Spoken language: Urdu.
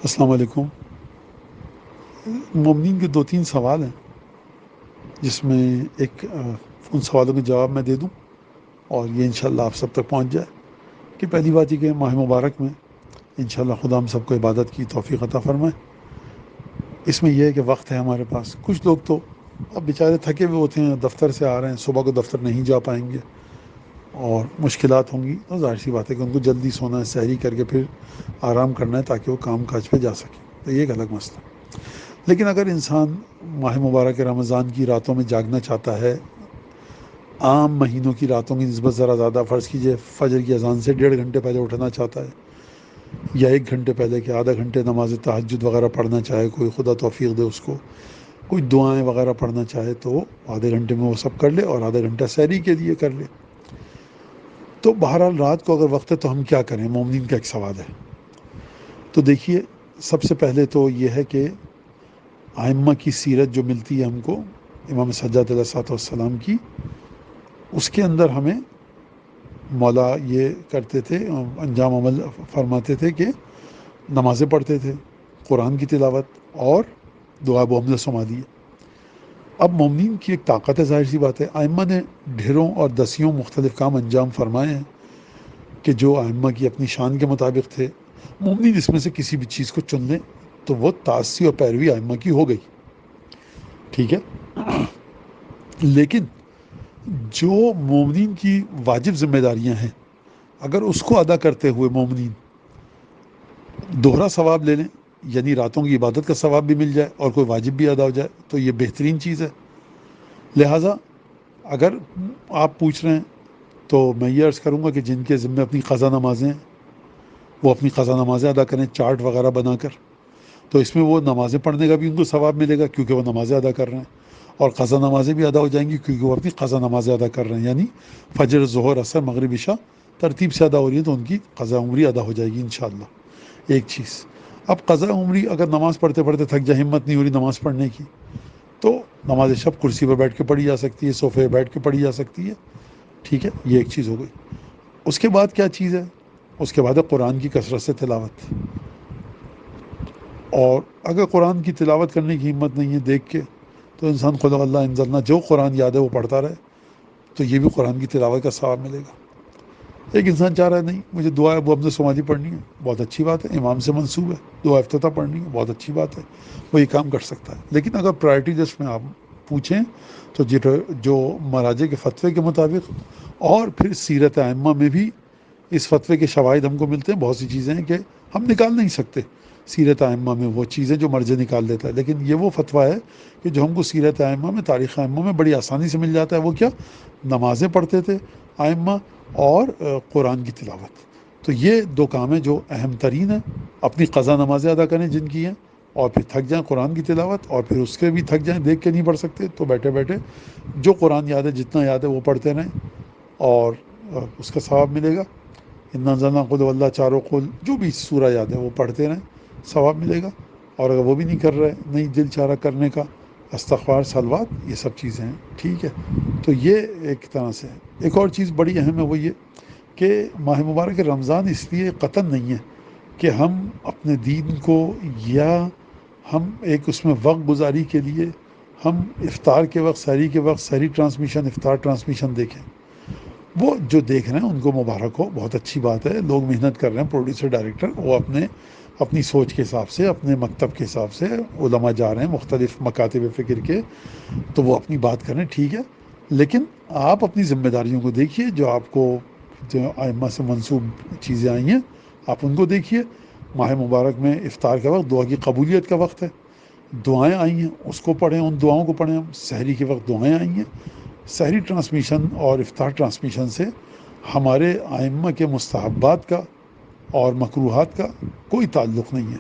السلام علیکم۔ مومنین کے دو تین سوال ہیں جس میں ایک ان سوالوں کے جواب میں دے دوں اور یہ انشاءاللہ آپ سب تک پہنچ جائے کہ پہلی بات یہ کہ ماہ مبارک میں انشاءاللہ خدا ہم سب کو عبادت کی توفیق عطا فرمائے۔ اس میں یہ ہے کہ وقت ہے ہمارے پاس۔ کچھ لوگ تو اب بیچارے تھکے ہوئے ہوتے ہیں، دفتر سے آ رہے ہیں، صبح کو دفتر نہیں جا پائیں گے اور مشکلات ہوں گی، تو ظاہر سی بات ہے کہ ان کو جلدی سونا ہے، سحری کر کے پھر آرام کرنا ہے تاکہ وہ کام کاج پہ جا سکیں، تو یہ ایک الگ مسئلہ۔ لیکن اگر انسان ماہ مبارک رمضان کی راتوں میں جاگنا چاہتا ہے، عام مہینوں کی راتوں کی نسبت ذرا زیادہ، فرض کیجئے فجر کی اذان سے 1.5 گھنٹے پہلے اٹھنا چاہتا ہے، یا 1 گھنٹے پہلے کہ آدھا گھنٹے نماز تہجد وغیرہ پڑھنا چاہے، کوئی خدا توفیق دے اس کو، کوئی دعائیں وغیرہ پڑھنا چاہے تو وہ آدھے گھنٹے میں وہ سب کر لے اور آدھا گھنٹہ سحری کے لیے کر لے۔ تو بہرحال رات کو اگر وقت ہے تو ہم کیا کریں، مومنین کا ایک سوال ہے۔ تو دیکھیے، سب سے پہلے تو یہ ہے کہ ائمہ کی سیرت جو ملتی ہے ہم کو، امام سجاد علیہ السلام کی، اس کے اندر ہمیں مولا یہ کرتے تھے، انجام عمل فرماتے تھے کہ نمازیں پڑھتے تھے، قرآن کی تلاوت اور دعا بحمد سمادی۔ اب مومنین کی ایک طاقت ہے، ظاہر سی بات ہے، ائمہ نے ڈھیروں اور دسیوں مختلف کام انجام فرمائے ہیں کہ جو ائمہ کی اپنی شان کے مطابق تھے۔ مومنین اس میں سے کسی بھی چیز کو چن لیں تو وہ تاسی اور پیروی ائمہ کی ہو گئی، ٹھیک ہے۔ لیکن جو مومنین کی واجب ذمہ داریاں ہیں، اگر اس کو ادا کرتے ہوئے مومنین دوہرا ثواب لے لیں، یعنی راتوں کی عبادت کا ثواب بھی مل جائے اور کوئی واجب بھی ادا ہو جائے، تو یہ بہترین چیز ہے۔ لہٰذا اگر آپ پوچھ رہے ہیں تو میں یہ عرض کروں گا کہ جن کے ذمہ اپنی قضا نمازیں ہیں وہ اپنی قضا نمازیں ادا کریں، چارٹ وغیرہ بنا کر، تو اس میں وہ نمازیں پڑھنے کا بھی ان کو ثواب ملے گا کیونکہ وہ نمازیں ادا کر رہے ہیں، اور قضا نمازیں بھی ادا ہو جائیں گی کیونکہ وہ اپنی قضا نمازیں ادا کر رہے ہیں، یعنی فجر، ظہر، عصر، مغرب، عشاء ترتیب سے ادا ہو رہی ہے تو ان کی قضا عمری ادا ہو جائے گی انشاءاللہ۔ ایک چیز، اب قضا عمری اگر نماز پڑھتے پڑھتے تھک جائے، ہمت نہیں ہو رہی نماز پڑھنے کی، تو نماز شب کرسی پر بیٹھ کے پڑھی جا سکتی ہے، صوفے پہ بیٹھ کے پڑھی جا سکتی ہے، ٹھیک ہے، یہ ایک چیز ہو گئی۔ اس کے بعد کیا چیز ہے؟ اس کے بعد ہے قرآن کی کثرت سے تلاوت، اور اگر قرآن کی تلاوت کرنے کی ہمت نہیں ہے دیکھ کے، تو انسان خدا اللہ انزلنا جو قرآن یاد ہے وہ پڑھتا رہے، تو یہ بھی قرآن کی تلاوت کا ثواب ملے گا۔ ایک انسان چاہ رہا ہے نہیں مجھے دعا ابو عبد سماجی پڑھنی ہے، بہت اچھی بات ہے، امام سے منسوب ہے، دعا افتتاح پڑھنی ہے، بہت اچھی بات ہے، وہ یہ کام کر سکتا ہے۔ لیکن اگر پرائرٹی لسٹ میں آپ پوچھیں تو جو مراجع کے فتوے کے مطابق، اور پھر سیرت ائمہ میں بھی اس فتوے کے شواہد ہم کو ملتے ہیں، بہت سی چیزیں ہیں کہ ہم نکال نہیں سکتے سیرت ائمہ میں، وہ چیزیں جو مرجع نکال دیتا ہے، لیکن یہ وہ فتویٰ ہے کہ جو ہم کو سیرت ائمہ میں، تاریخ ائمہ میں بڑی آسانی سے مل جاتا ہے۔ وہ کیا؟ نمازیں پڑھتے تھے ائمہ اور قرآن کی تلاوت، تو یہ دو کام ہیں جو اہم ترین ہیں۔ اپنی قضا نمازیں ادا کریں جن کی ہیں، اور پھر تھک جائیں قرآن کی تلاوت، اور پھر اس کے بھی تھک جائیں، دیکھ کے نہیں پڑھ سکتے تو بیٹھے بیٹھے جو قرآن یاد ہے، جتنا یاد ہے وہ پڑھتے رہیں، اور اس کا ثواب ملے گا۔ انا انزلنا قل واللہ، چاروں قل، جو بھی سورہ یاد ہے وہ پڑھتے رہیں، ثواب ملے گا۔ اور اگر وہ بھی نہیں کر رہے، نہیں دل چارہ کرنے کا، استغفار، صلوات، یہ سب چیزیں ہیں، ٹھیک ہے۔ تو یہ ایک طرح سے ہے۔ ایک اور چیز بڑی اہم ہے، وہ یہ کہ ماہ مبارک رمضان اس لیے قطعاً نہیں ہے کہ ہم اپنے دین کو، یا ہم ایک اس میں وقت گزاری کے لیے ہم افطار کے وقت، سحری کے وقت سحری ٹرانسمیشن، افطار ٹرانسمیشن دیکھیں۔ وہ جو دیکھ رہے ہیں ان کو مبارک ہو، بہت اچھی بات ہے، لوگ محنت کر رہے ہیں، پروڈیوسر، ڈائریکٹر، وہ اپنی سوچ کے حساب سے، اپنے مکتب کے حساب سے، علماء جا رہے ہیں مختلف مکاتب فکر کے، تو وہ اپنی بات کریں، ٹھیک ہے۔ لیکن آپ اپنی ذمہ داریوں کو دیکھیے، جو آپ کو جو ائمہ سے منسوب چیزیں آئی ہیں آپ ان کو دیکھیے۔ ماہ مبارک میں افطار کا وقت دعا کی قبولیت کا وقت ہے، دعائیں آئی ہیں اس کو پڑھیں، ان دعاؤں کو پڑھیں ہم۔ سحری کے وقت دعائیں آئی ہیں، سحری ٹرانسمیشن اور افطار ٹرانسمیشن سے ہمارے ائمہ کے مستحبات کا اور مکروہات کا کوئی تعلق نہیں ہے۔